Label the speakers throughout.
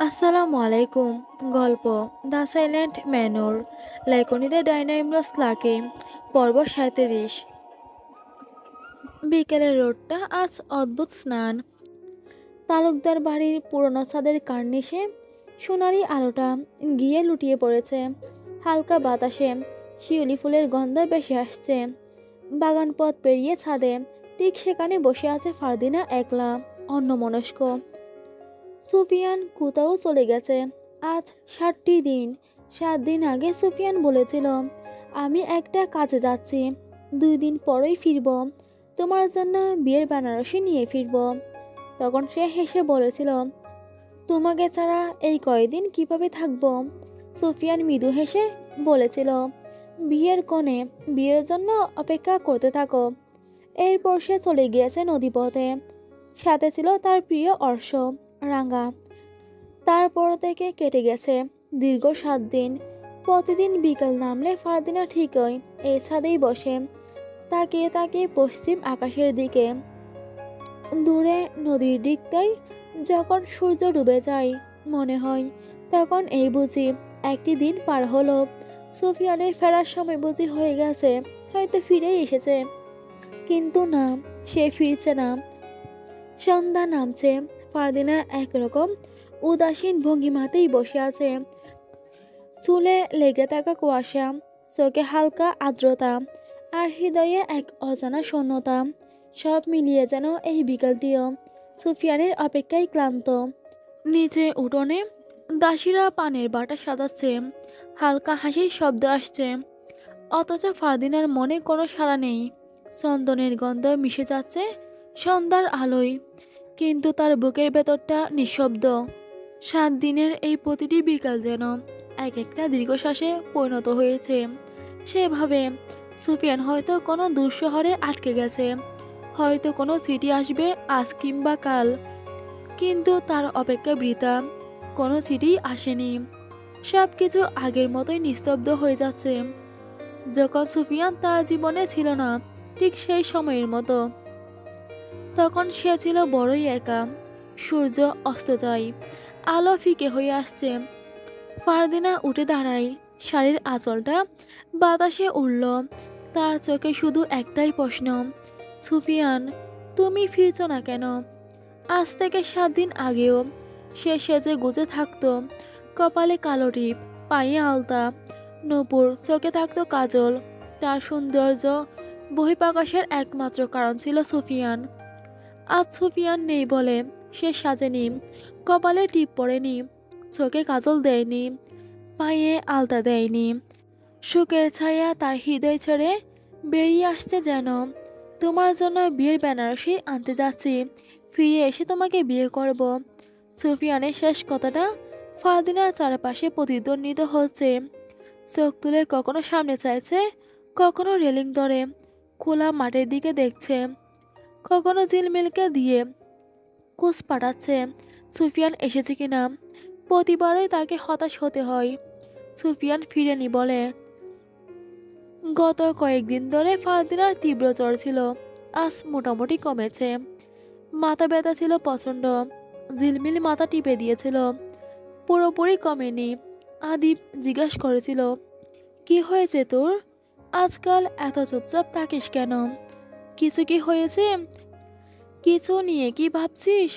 Speaker 1: আসসালামু আলাইকুম। গল্প দ্য সাইলেন্ট ম্যানর, লেখনীতে ডায়না ইমরোজ লাকি। পর্ব ৩৭। বিকেলের রোদটা আজ অদ্ভুত স্নান। তালুকদার বাড়ির পুরনো ছাদের কার্নিশে সোনালি আলোটা গিয়ে লুটিয়ে পড়েছে। হালকা বাতাসে শিউলি ফুলের গন্ধ বেশি আসছে। বাগান পথ পেরিয়ে ছাদে ঠিক সেখানে বসে আছে ফারদিনা, একলা, অন্যমনস্ক। সুফিয়ান কোথাও চলে গেছে। আজ ৭টি দিন। ৭ দিন আগে সুফিয়ান বলেছিল, আমি একটা কাজে যাচ্ছি, 2 দিন পরই ফিরব, তোমার জন্য বিয়ের বেনারসি নিয়ে ফিরব। তখন সে হেসে বলেছিল, তোমাকে ছাড়া এই কয়দিন কিভাবে থাকবো। সুফিয়ান মৃদু হেসে বলেছিল, বিয়ের কোণে, বিয়ের জন্য অপেক্ষা করতে থাকো। এরপর সে চলে গিয়েছে নদীপথে। সাথে ছিল তার প্রিয় অর্শ, রাঙা। তারপর থেকে কেটে গেছে দীর্ঘ 7 দিন। প্রতিদিন বিকাল নামলে ফারদিনা ঠিকই এই ছাদেই বসে, তাকিয়ে তাকিয়ে পশ্চিম আকাশের দিকে। দূরে নদীর দিকটাই যখন সূর্য ডুবে যায়, মনে হয় তখন এই বুঝি একটি দিন পার হলো। সুফিয়ানের ফেরার সময় বুঝি হয়ে গেছে, হয়তো ফিরেই এসেছে। কিন্তু না, সে ফিরছে না। সন্ধ্যা নামছে। ফারদিনা একরকম উদাসীন ভঙ্গিমাতেই বসে আছে। চুলে লেগে থাকা কুয়াশা, চোখে হালকা আর্দ্রতা, আর হৃদয়ে এক অজানা শূন্যতা। সব মিলিয়ে যেন এই বিকালটিও সুফিয়ানের অপেক্ষায় ক্লান্ত। নিচে উঠোনে দাসীরা পানের বাটা সাজাচ্ছে, হালকা হাসির শব্দ আসছে। অথচ ফারদিনার মনে কোনো সাড়া নেই। চন্দনের গন্ধ মিশে যাচ্ছে সন্ধ্যার আলোয়, কিন্তু তার বুকের ভেতরটা নিঃশব্দ। 7 দিনের এই প্রতিটি বিকাল যেন এক একটা দীর্ঘশ্বাসে পরিণত হয়েছে। সেভাবে সুফিয়ান হয়তো কোনো দূর শহরে আটকে গেছে, হয়তো কোনো চিঠি আসবে আজ কিংবা কাল, কিন্তু তার অপেক্ষা বৃথা। কোনো চিঠি আসেনি। সব কিছু আগের মতোই নিস্তব্ধ হয়ে যাচ্ছে, যখন সুফিয়ান তার জীবনে ছিল না, ঠিক সেই সময়ের মতো। তখন সে ছিল বড়ই একা। সূর্য অস্ত যায়, আলো ফিকে হয়ে আসছে। ফারদিনা উঠে দাঁড়ায়, শাড়ির আঁচলটা বাতাসে উড়ল। তার চোখে শুধু একটাই প্রশ্ন, সুফিয়ান, তুমি ফিরছ না কেন। আজ থেকে 7 দিন আগেও সে সেজে গুজে থাকতো, কপালে কালো টিপ, পায়ে আলতা, নূপুর, চোখে থাকতো কাজল। তার সৌন্দর্য বহিঃপ্রকাশের একমাত্র কারণ ছিল সুফিয়ান। আজ সুফিয়ান নেই বলে সে সাজেনি, কপালে টিপ পড়েনি, চোখে কাজল দেয়নি, পায়ে আলতা দেয়নি। সুখের ছায়া তার হৃদয় ছেড়ে বেরিয়ে আসছে যেন। তোমার জন্য বিয়ের বেনারসি আনতে যাচ্ছি, ফিরে এসে তোমাকে বিয়ে করব। সুফিয়ানের শেষ কথাটা ফারদিনার চারপাশে প্রতিদ্বন্দ্বিত হচ্ছে। চোখ তুলে কখনো সামনে চাইছে, কখনো রেলিং ধরে খোলা মাঠের দিকে দেখছে, কখনো ঝিলমিলকে দিয়ে কুচ পাঠাচ্ছে সুফিয়ান এসেছে কিনা। প্রতিবারই তাকে হতাশ হতে হয়। সুফিয়ান ফিরেনি বলে। গত কয়েকদিন ধরে ফারদিনার তীব্র জ্বর ছিল, আজ মোটামুটি কমেছে। মাথা ব্যথা ছিল প্রচণ্ড, ঝিলমিল মাথা টিপে দিয়েছিল, পুরোপুরি কমেনি। আদিপ জিজ্ঞাসা করেছিল, কি হয়েছে তোর, আজকাল এত চুপচাপ থাকিস কেন, কিছু কি হয়েছে, কিছু নিয়ে কি ভাবছিস।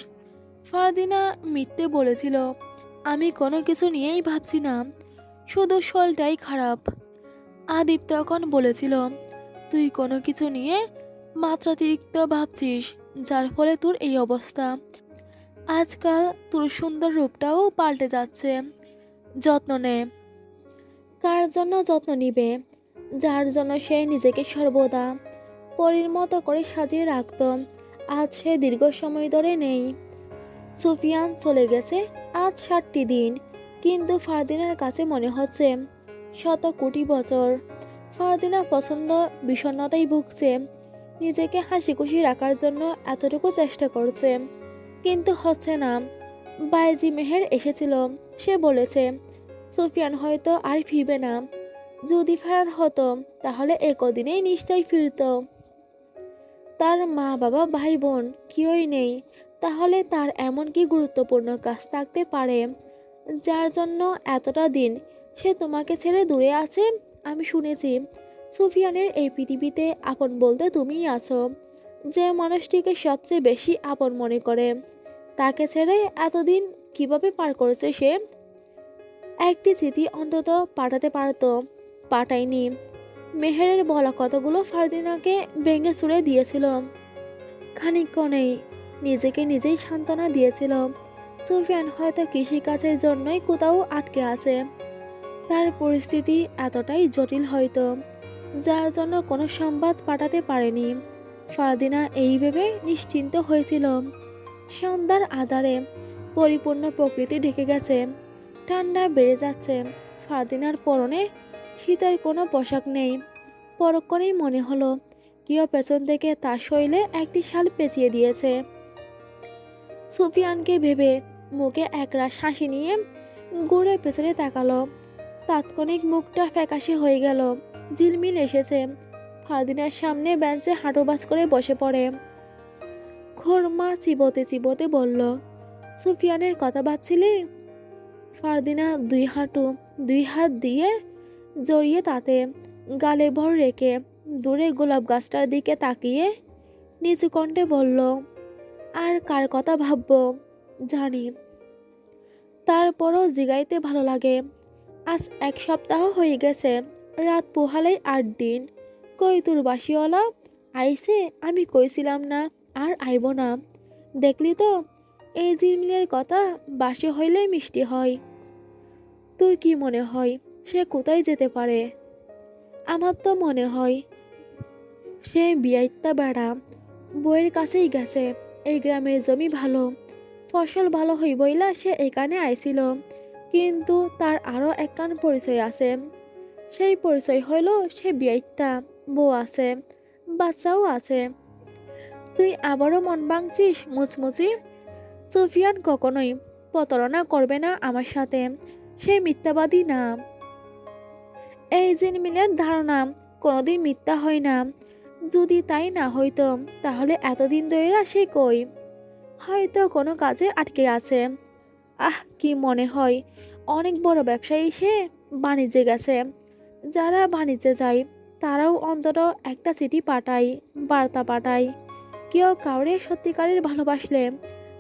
Speaker 1: ফারদিনা মিথ্যে বলেছিল, আমি কোনো কিছু নিয়েই ভাবছি না, শুধু শরীরটাই খারাপ। আদিপ তখন বলেছিল, তুই কোনো কিছু নিয়ে মাত্রাতিরিক্ত ভাবছিস, যার ফলে তোর এই অবস্থা। আজকাল তোর সুন্দর রূপটাও পাল্টে যাচ্ছে। যত্ন নে। কার জন্য যত্ন নিবে, যার জন্য সে নিজেকে সর্বদা পরীর মতো করে সাজিয়ে রাখত, আজ সে দীর্ঘ সময় ধরে নেই। সুফিয়ান চলে গেছে আজ 7টি দিন, কিন্তু ফারদিনার কাছে মনে হচ্ছে শত কোটি বছর। ফারদিনা পছন্দ বিষণ্ণতায় ভুগছে, নিজেকে হাসি খুশি রাখার জন্য এতটুকু চেষ্টা করছে, কিন্তু হচ্ছে না। বাইজি মেহের এসেছিল, সে বলেছে সুফিয়ান হয়তো আর ফিরবে না। যদি ফেরার হতো তাহলে একদিনেই নিশ্চয়ই ফিরতো। তার মা বাবা ভাই বোন কেউই নেই, তাহলে তার এমন কি গুরুত্বপূর্ণ কাজ থাকতে পারে যার জন্য এতটা দিন সে তোমাকে ছেড়ে দূরে আছে। আমি শুনেছি সুফিয়ানের এই পৃথিবীতে আপন বলতে তুমিই আছো। যে মানুষটিকে সবচেয়ে বেশি আপন মনে করে, তাকে ছেড়ে এতদিন কিভাবে পার করেছে সে? একটি চিঠি অন্তত পাঠাতে পারতো, পাঠায়নি। মেহেরের বলা কথাগুলো ফারদিনাকে ভেঙে ছুড়ে দিয়েছিল। খানিকক্ষণেই নিজেকে নিজেই সান্ত্বনা দিয়েছিল, সুফিয়ান হয়তো কৃষিকাজের জন্যই কোথাও আটকে আছে। তার পরিস্থিতি এতটাই জটিল হয়তো, যার জন্য কোনো সংবাদ পাঠাতে পারেনি। ফারদিনা এই ভেবে নিশ্চিন্ত হয়েছিল। সন্ধ্যার আধারে পরিপূর্ণ প্রকৃতি ঢেকে গেছে, ঠান্ডা বেড়ে যাচ্ছে। ফারদিনার পরনে শীতের কোনো পোশাক নেই। পরক্ষণেই মনে হলো কেউ পেছন থেকে তার শরীরে একটি শাল পেঁচিয়ে দিয়েছে। সুফিয়ানকে ভেবে মুখে একরাশ হাসি নিয়ে ঘুরে পেছনে তাকালো। তাৎক্ষণিক মুখটা ফ্যাকাশে হয়ে গেল। ঝিলমিল এসেছে। ফারদিনার সামনে বেঞ্চে হাঁটুবাস করে বসে পড়ে। খোরমা চিবোতে চিবোতে বলল, সুফিয়ানের কথা ভাবছিলি? ফারদিনা দুই হাত দিয়ে জড়িয়ে তাতে গালে ভর রেখে দূরে গোলাপ গাছটার দিকে তাকিয়ে নিচু কণ্ঠে বলল, আর কার কথা ভাববো জানি, তারপরও জিগাইতে ভালো লাগে। আজ 1 সপ্তাহ হয়ে গেছে, রাত পোহালেই 8 দিন। কই তোর বাসিওয়ালা আইছে? আমি কইছিলাম না আর আইব না। দেখলি তো, এই ঝিলমিলের কথা বাসি হইলে মিষ্টি হয়। তোর কি মনে হয় সে কোথায় যেতে পারে? আমার তো মনে হয় সে বিয়াইত্তা বেড়া বইয়ের কাছেই গেছে। এই গ্রামের জমি ভালো, ফসল ভালো হইবইলা সে এখানে আইছিল। কিন্তু তার আরও একখান পরিচয় আছে। সেই পরিচয় হইল সে বিয়াইত্তা, বউ আছে, বাচ্চাও আছে। তুই আবারও মন ভাঙছিস মুচমুচি? সুফিয়ান কখনোই প্রতারণা করবে না আমার সাথে, সে মিথ্যাবাদী না। এই ঝিলমিলের ধারণা কোনোদিন মিথ্যা হয় না। যদি তাই না হইতো তাহলে এতদিন ধরে সে কই? হয়তো কোনো কাজে আটকে আছে। কি মনে হয় অনেক বড় ব্যবসায়ী সে, বাণিজ্যে গেছে। যারা বাণিজ্যে যায় তারাও অন্তত একটা চিঠি পাঠায়, বার্তা পাঠায়। কেউ কাউরে সত্যিকারের ভালোবাসলে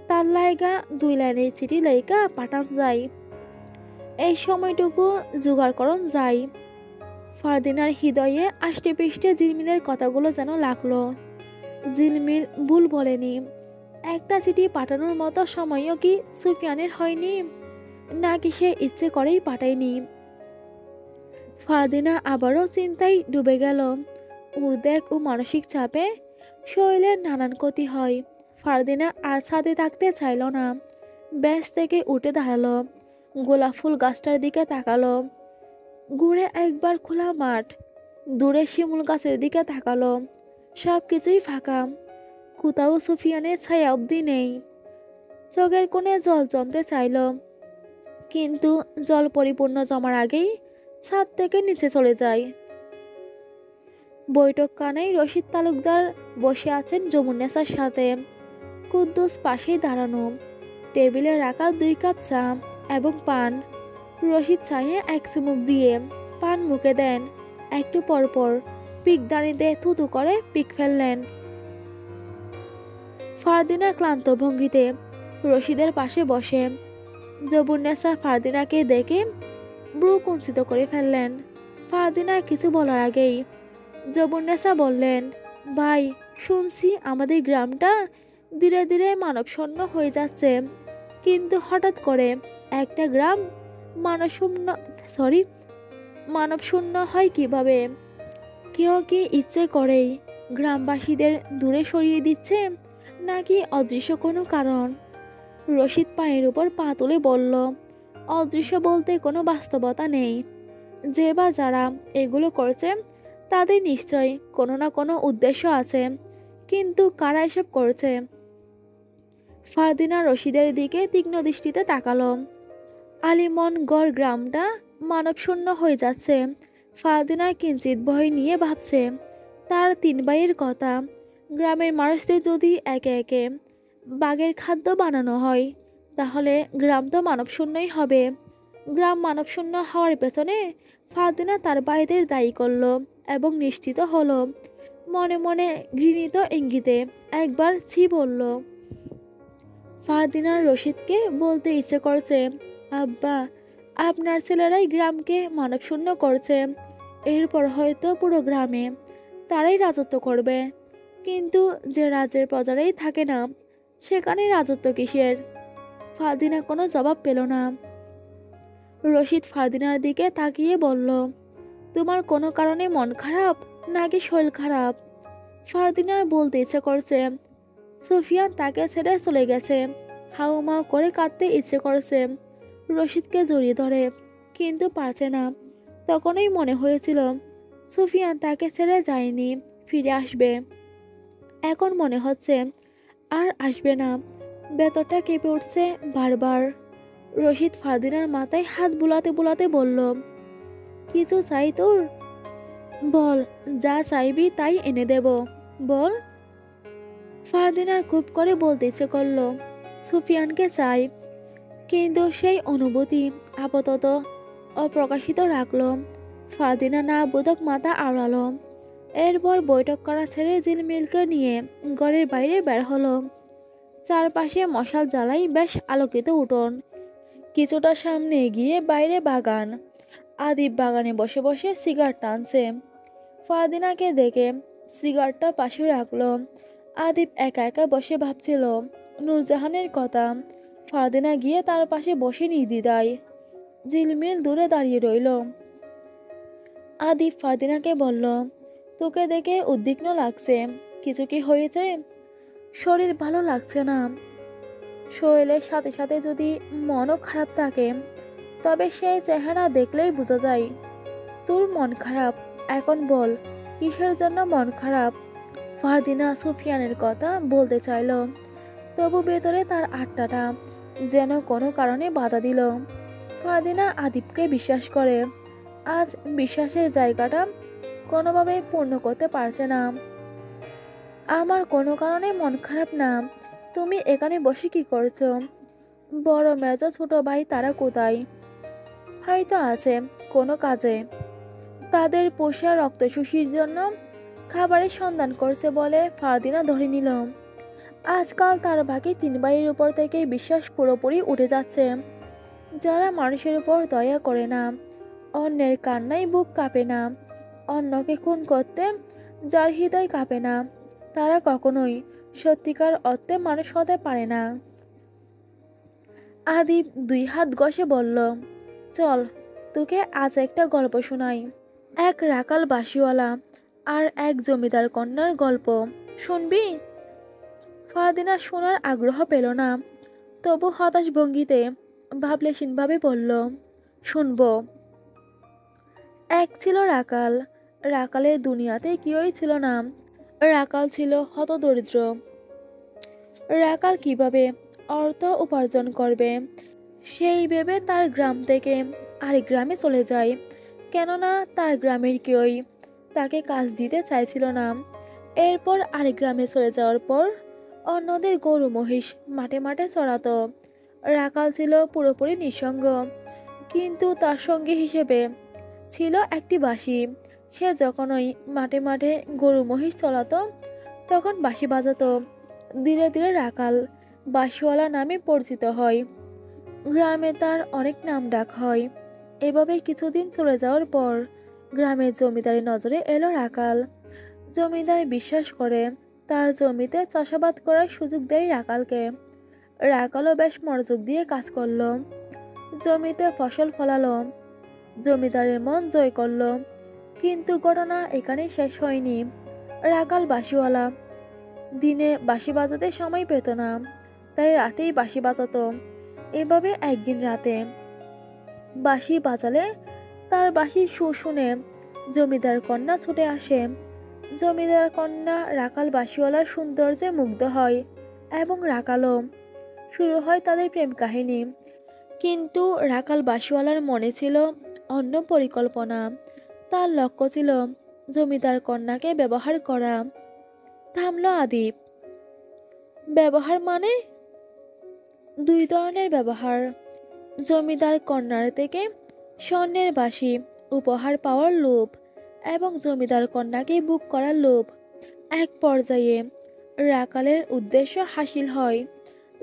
Speaker 1: তার লাইগা 2 লাইনের চিঠি লেখা পাঠান যায়। এই সময়টুকু জোগাড় করন যায়। ফারদিনার হৃদয়ে আষ্টে পৃষ্ঠে ঝিলমিলের কথাগুলো যেন লাগলো। ঝিলমিল ভুল বলেনি। একটা চিঠি পাঠানোর মতো সময়ও কি সুফিয়ানের হয়নি, নাকি সে ইচ্ছে করেই পাঠায়নি? ফারদিনা আবারও চিন্তায় ডুবে গেল। উদ্বেগ ও মানসিক চাপে শরীরের নানান ক্ষতি হয়। ফারদিনা আর ছাদে থাকতে চাইল না। বেঞ্চ থেকে উঠে দাঁড়ালো, গোলাপ ফুল গাছটার দিকে তাকালো। ঘুরে একবার খোলা মাঠ, দূরে শিমুল গাছের দিকে তাকালো। সব কিছুই ফাঁকা, কোথাও সুফিয়ানের ছায়া অবধি নেই। চোখের কোণে জল জমতে চাইল, কিন্তু জল পরিপূর্ণ জমার আগেই ছাদ থেকে নিচে চলে যায়। বৈঠকখানায় রশিদ তালুকদার বসে আছেন যমুন্নেসার সাথে। কুদ্দুস পাশেই দাঁড়ানো, টেবিলে রাখা 2 কাপ চা এবং পান। রশিদ চায়ে এক চুমুক দিয়ে পান মুখে দেন। একটু পরপর পিকদানিতে থুতু করে পিক ফেললেন। ফারদিনা ক্লান্ত ভঙ্গিতে রশিদের পাশে বসে। যমুন্নেসা ফারদিনাকে দেখে ব্রু কুঞ্চিত করে ফেললেন। ফারদিনা কিছু বলার আগেই যমুন্নেসা বললেন, ভাই, শুনছি আমাদের গ্রামটা ধীরে ধীরে মানবশূন্য হয়ে যাচ্ছে। কিন্তু হঠাৎ করে একটা গ্রাম মানবশূন্য হয় কিভাবে? কেউ কি ইচ্ছে করেই গ্রামবাসীদের দূরে সরিয়ে দিচ্ছে, নাকি অদৃশ্য কোনো কারণ? রশিদ পায়ের উপর পা তুলে বলল, অদৃশ্য বলতে কোনো বাস্তবতা নেই। যে বা যারা এগুলো করছে তাদের নিশ্চয়ই কোনো না কোনো উদ্দেশ্য আছে, কিন্তু কারা এসব করছে? ফারদিনা রশিদের দিকে তীক্ষ্ণ দৃষ্টিতে তাকালো। আলিমনগড় গ্রামটা মানবশূন্য হয়ে যাচ্ছে। ফারদিনা কিঞ্চিত ভয় নিয়ে ভাবছে তার 3 ভাইয়ের কথা। গ্রামের মানুষদের যদি একে একে বাঘের খাদ্য বানানো হয়, তাহলে গ্রাম তো মানবশূন্যই হবে। গ্রাম মানবশূন্য হওয়ার পেছনে ফারদিনা তার ভাইদের দায়ী করলো এবং নিশ্চিত হলো। মনে মনে ঘৃণিত ইঙ্গিতে একবার ছি বলল। ফারদিনার রশিদকে বলতে ইচ্ছে করছে, আব্বা, আপনার ছেলেরাই গ্রামকে মানবশূন্য করছে। এরপর হয়তো পুরো গ্রামে তারাই রাজত্ব করবে। কিন্তু যে রাজ্যের প্রজারাই থাকে না, সেখানে রাজত্ব কিসের? ফারদিনা কোনো জবাব পেল না। রশিদ ফারদিনার দিকে তাকিয়ে বলল, তোমার কোনো কারণে মন খারাপ নাকি শরীর খারাপ? ফারদিনার বলতে ইচ্ছে করছে সুফিয়ান তাকে ছেড়ে চলে গেছে। হাউমাউ করে কাঁদতে ইচ্ছে করছে, রশিদকে জড়িয়ে ধরে, কিন্তু পারছে না। তখনই মনে হয়েছিল সুফিয়ান তাকে ছেড়ে যায়নি, ফিরে আসবে। এখন মনে হচ্ছে আর আসবে না। ভেতরটা কেঁপে উঠছে বারবার। রশিদ ফারদিনার মাথায় হাত বুলাতে বুলাতে বলল, কিছু চাই তোর? বল, যা চাইবি তাই এনে দেব, বল। ফারদিনার খুব করে বলতে ইচ্ছে করলো সুফিয়ানকে চাই, কিন্তু সেই অনুভূতি আপাতত অপ্রকাশিত রাখলো। ফারদিনা না বোধক মাথা আড়ালো। এরপর বৈঠক করা ছেড়ে ঝিলমিলকে নিয়ে ঘরের বাইরে বের হলো। চারপাশে মশাল জ্বালাই বেশ আলোকিত উঠোন। কিছুটা সামনে গিয়ে বাইরে বাগান। আদিব বাগানে বসে বসে সিগারেট টানছে। ফারদিনাকে দেখে সিগারেটটা পাশে রাখলো। আদিব একা একা বসে ভাবছিল নূরজাহানের কথা। ফারদিনা গিয়ে তার পাশে বসে নির্দ্বিধায় ঝিলমিল দূরে দাঁড়িয়ে রইল। আদিব ফারদিনাকে বলল, তোকে দেখে উদ্বিগ্ন লাগছে, কিছু কি হয়েছে? শরীর ভালো লাগছে না। শরীরের সাথে সাথে যদি মনও খারাপ থাকে, তবে সেই চেহারা দেখলেই বোঝা যায় তোর মন খারাপ। এখন বল, কিসের জন্য মন খারাপ? ফারদিনা সুফিয়ানের কথা বলতে চাইল, তবু ভেতরে তার আত্মাটা যেন কোনো কারণে বাধা দিল। ফারদিনা আদিবকে বিশ্বাস করে, আজ বিশ্বাসের জায়গাটা কোনোভাবে পূর্ণ করতে পারছে না। আমার কোনো কারণে মন খারাপ না। তুমি এখানে বসে কি করছো? বড় মেজ ছোট ভাই তারা কোথায়? হয়তো আছে কোনো কাজে। তাদের পোষা রক্তশোষীর জন্য খাবারের সন্ধান করছে বলে ফারদিনা ধরে নিল। আজকাল তার বাকি তিন ভাইয়ের উপর থেকে বিশ্বাস পুরোপুরি উঠে যাচ্ছে। যারা মানুষের উপর দয়া করে না, অন্যের কান্নায় বুক কাঁপে না, অন্যকে খুন করতে যার হৃদয় কাঁপে না, তারা কখনোই সত্যিকার অর্থে মানুষ হতে পারে না। আদিব দুই হাত ঘষে বলল, চল, তোকে আজ একটা গল্প শোনাই। এক রাকাল বাঁশিওয়ালা আর এক জমিদার কন্যার গল্প, শুনবি? ফারদিনা শোনার আগ্রহ পেল না, তবু হতাশ ভঙ্গিতে ভাবলেশীনভাবে বলল, শুনবো। এক ছিল রাকাল। রাকালের দুনিয়াতে কেউই ছিল না। রাকাল ছিল হতদরিদ্র। রাকাল কিভাবে অর্থ উপার্জন করবে সেই ভেবে তার গ্রাম থেকে আরেক গ্রামে চলে যায়, কেননা তার গ্রামের কেউই তাকে কাজ দিতে চাইছিল না। এরপর আরেক গ্রামে চলে যাওয়ার পর অন্যদের গরু মহিষ মাঠে মাঠে চড়াতো। রাকাল ছিল পুরোপুরি নিঃসঙ্গ, কিন্তু তার সঙ্গী হিসেবে ছিল একটি বাঁশি। সে যখনই মাঠে মাঠে গরু মহিষ চড়াতো, তখন বাঁশি বাজাতো। ধীরে ধীরে রাকাল বাঁশিওয়ালা নামে পরিচিত হয়। গ্রামে তার অনেক নাম ডাক হয়। এভাবে কিছুদিন চলে যাওয়ার পর গ্রামের জমিদারের নজরে এলো রাকাল। জমিদার বিশ্বাস করে তার জমিতে চাষাবাদ করার সুযোগ দেয় রাকালকে। রাকালও বেশ মনোযোগ দিয়ে কাজ করলো, জমিতে ফসল ফলালো, জমিদারের মন জয় করলো। কিন্তু ঘটনা এখানেই শেষ হয়নি। রাকাল বাঁশিওয়ালা দিনে বাঁশি বাজাতে সময় পেত না, তাই রাতেই বাঁশি বাজাতো। এভাবে একদিন রাতে বাঁশি বাজালে তার বাঁশির সুর শুনে জমিদার কন্যা ছুটে আসে। জমিদার কন্যা রাকাল বাঁশিওয়ালার সৌন্দর্যে মুগ্ধ হয় এবং রাকালও। শুরু হয় তাদের প্রেম কাহিনী। কিন্তু রাকাল বাঁশিওয়ালার মনে ছিল অন্য পরিকল্পনা। তার লক্ষ্য ছিল জমিদার কন্যাকে ব্যবহার করা। থামল আদিব। ব্যবহার মানে? দুই ধরনের ব্যবহার, জমিদার কন্যার থেকে স্বর্ণের বাসি উপহার পাওয়ার লোভ এবং জমিদার কন্যাকে বুক করার লোভ। এক পর্যায়ে রাকালের উদ্দেশ্য হাসিল হয়,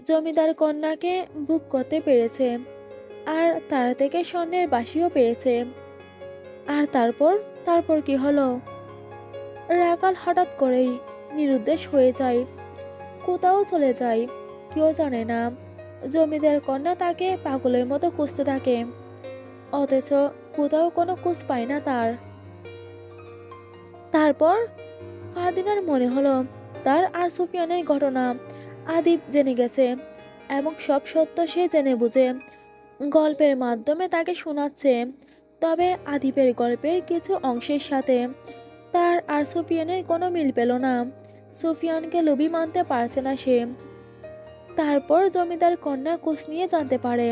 Speaker 1: জমিদার কন্যাকে বুক করতে পেরেছে আর তার থেকে স্বর্ণের বাসিও পেয়েছে। আর তারপর তারপর কি হলো? রাকাল হঠাৎ করেই নিরুদ্দেশ হয়ে যায়, কোথাও চলে যায়, কেউ জানে না। জমিদার কন্যা তাকে পাগলের মতো খুঁজতে থাকে, অথচ কোথাও কোনো খোঁজ পায় না তার। তারপর ফারদিনার মনে হলো তার আর সুফিয়ানের ঘটনা আদিব জেনে গেছে এবং সব সত্য সে জেনে বুঝে গল্পের মাধ্যমে তাকে শোনাচ্ছে। তবে আদিবের গল্পের কিছু অংশের সাথে তার আর সুফিয়ানের কোনো মিল পেল না। সুফিয়ানকে লোভী মানতে পারছে না সে। তারপর জমিদার কন্যা খোঁজ নিয়ে জানতে পারে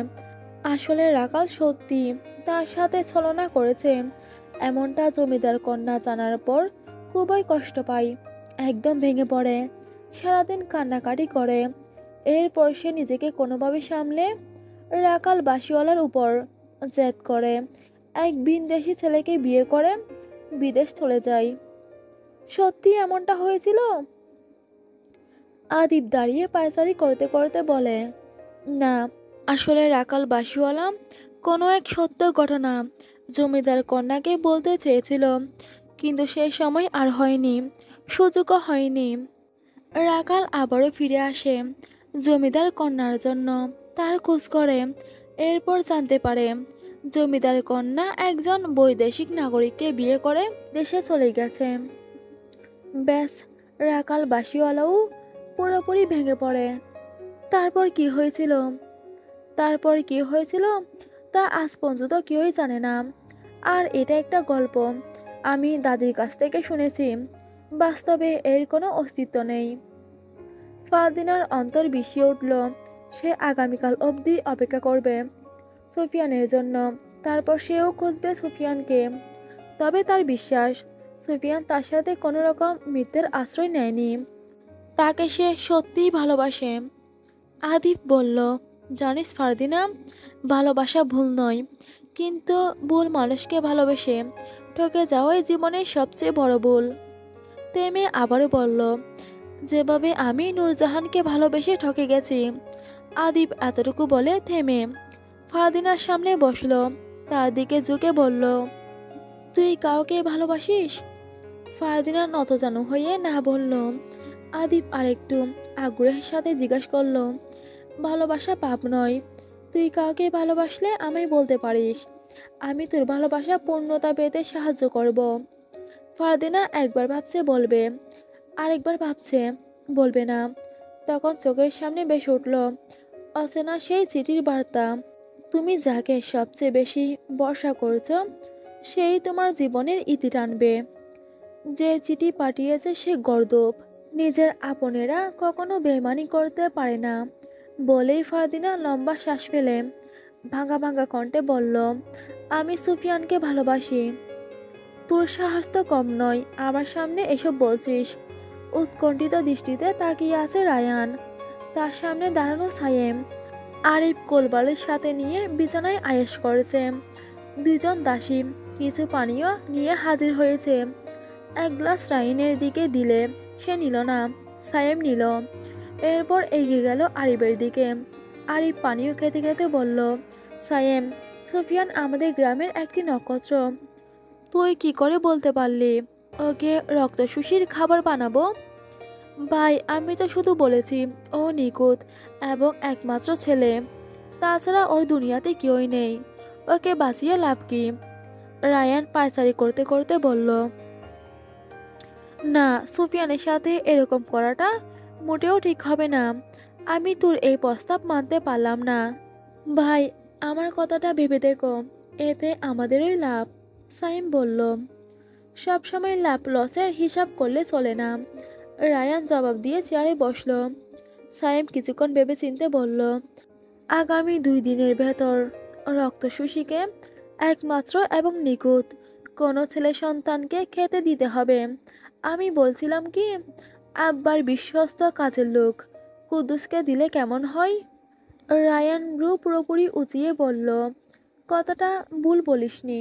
Speaker 1: আসলে রাকাল সত্যি তার সাথে ছলনা করেছে। এমনটা জমিদার কন্যা জানার পর খুবই কষ্ট পায়, একদম ভেঙে পড়ে, সারাদিন কান্নাকাটি করে। এরপর সে নিজেকে কোনোভাবে সামলে রাকাল বাসিওয়ালার উপর জেদ করে এক ভিনদেশি ছেলেকে বিয়ে করে বিদেশ চলে যায়। সত্যি এমনটা হয়েছিল? আদিব দাঁড়িয়ে পায়চারি করতে করতে বলে, না, আসলে রাকাল বাসিওয়ালা কোনো এক সত্য ঘটনা জমিদার কন্যাকে বলতে চেয়েছিল, কিন্তু সে সময় আর হয়নি, সুযোগও হয়নি। রাকাল আবারও ফিরে আসে জমিদার কন্যার জন্য, তার খোঁজ করে। এরপর জানতে পারে জমিদার কন্যা একজন বৈদেশিক নাগরিককে বিয়ে করে দেশে চলে গেছে। ব্যাস, রাকাল বাসিওয়ালাও পুরোপুরি ভেঙে পড়ে। তারপর কি হয়েছিল? তারপর কি হয়েছিল তা আজ পর্যন্ত কেউই জানে না। আর এটা একটা গল্প আমি দাদির কাছ থেকে শুনেছি, বাস্তবে এর কোনো অস্তিত্ব নেই। ফারদিনার অন্তর বিষিয়ে উঠল। সে আগামীকাল অবধি অপেক্ষা করবে সুফিয়ানের জন্য, তারপর সেও খুঁজবে সুফিয়ানকে। তবে তার বিশ্বাস সুফিয়ান তার সাথে কোনো রকম মিথ্যের আশ্রয় নেয়নি, তাকে সে সত্যিই ভালোবাসে। আদিব বলল, জানিস ফারদিনা, ভালোবাসা ভুল নয়, কিন্তু ভুল মানুষকে ভালোবেসে ঠকে যাওয়াই জীবনের সবচেয়ে বড় ভুল। তেমে আবারও বলল, যেভাবে আমি নূরজাহানকে ভালোবেসে ঠকে গেছি। আদিব এতটুকু বলে থেমে ফারদিনার সামনে বসলো, তার দিকে ঝুঁকে বলল, তুই কাউকে ভালোবাসিস? ফারদিনা নতজানু হয়ে না বলল। আদিব আরেকটু আগ্রহের সাথে জিজ্ঞাসা করল, ভালোবাসা পাপ নয়, তুই কাউকে ভালোবাসলে আমায় বলতে পারিস, আমি তোর ভালোবাসা পূর্ণতা পেতে সাহায্য করব। ফারদিনা একবার ভাবছে বলবে, আরেকবার ভাবছে বলবে না। তখন চোখের সামনে ভেসে উঠল অচেনা সেই চিঠির বার্তা, তুমি যাকে সবচেয়ে বেশি ভরসা করছো সেই তোমার জীবনের ইতি টানবে। যে চিঠি পাঠিয়েছে সে গর্দভ, নিজের আপনেরা কখনো বেইমানি করতে পারে না। বলেই ফারদিনা লম্বা শ্বাস ফেলে ভাঙা ভাঙা কণ্ঠে বলল, আমি সুফিয়ানকে ভালোবাসি। তোর সাহস তো কম নয়, আমার সামনে এসব বলছিস। উৎকণ্ঠিত দৃষ্টিতে তাকিয়ে আছে রায়ান, তার সামনে দাঁড়ানো সায়েম। আরিফ কোলবালের সাথে নিয়ে বিছানায় আয়েশ করেছে। দুজন দাসী কিছু পানীয় নিয়ে হাজির হয়েছে। এক গ্লাস রাইনের দিকে দিলে সে নিল না, সায়েম নিল। এরপর এগিয়ে গেল আরিফের দিকে। আরিফ পানীয় খেতে খেতে বলল, সায়েম, সুফিয়ান আমাদের গ্রামের একটি নক্ষত্র। তুই কি করে বলতে পারলি ওকে রক্তশুষির খাবার বানাবো? ভাই, আমি তো শুধু বলেছি ও নিখুঁত এবং একমাত্র ছেলে, তাছাড়া ওর দুনিয়াতে কেউই নেই, ওকে বাঁচিয়ে লাভ কি? রায়ান পায়চারি করতে করতে বলল, না, সুফিয়ানের সাথে এরকম করাটা মোটেও ঠিক হবে না। আমি তোর এই প্রস্তাব মানতে পারলাম না। ভাই, আমার কথাটা ভেবে দেখো, এতে আমাদেরই লাভ। সাইম বলল, সব সময় লাভ লসের হিসাব করলে চলে না। রায়ান জবাব দিয়ে চেয়ারে বসলো। সাইম কিছুক্ষণ ভেবে চিনতে বলল, আগামী 2 দিনের ভেতর রক্তশুষিকে একমাত্র এবং নিখুঁত কোনো ছেলে সন্তানকে খেতে দিতে হবে। আমি বলছিলাম কি, আব্বার বিশ্বস্ত কাজের লোক কুদ্দুসকে দিলে কেমন হয়? রায়ান ব্রু পুরোপুরি উঁচিয়ে বলল, কথাটা ভুল বলিসনি।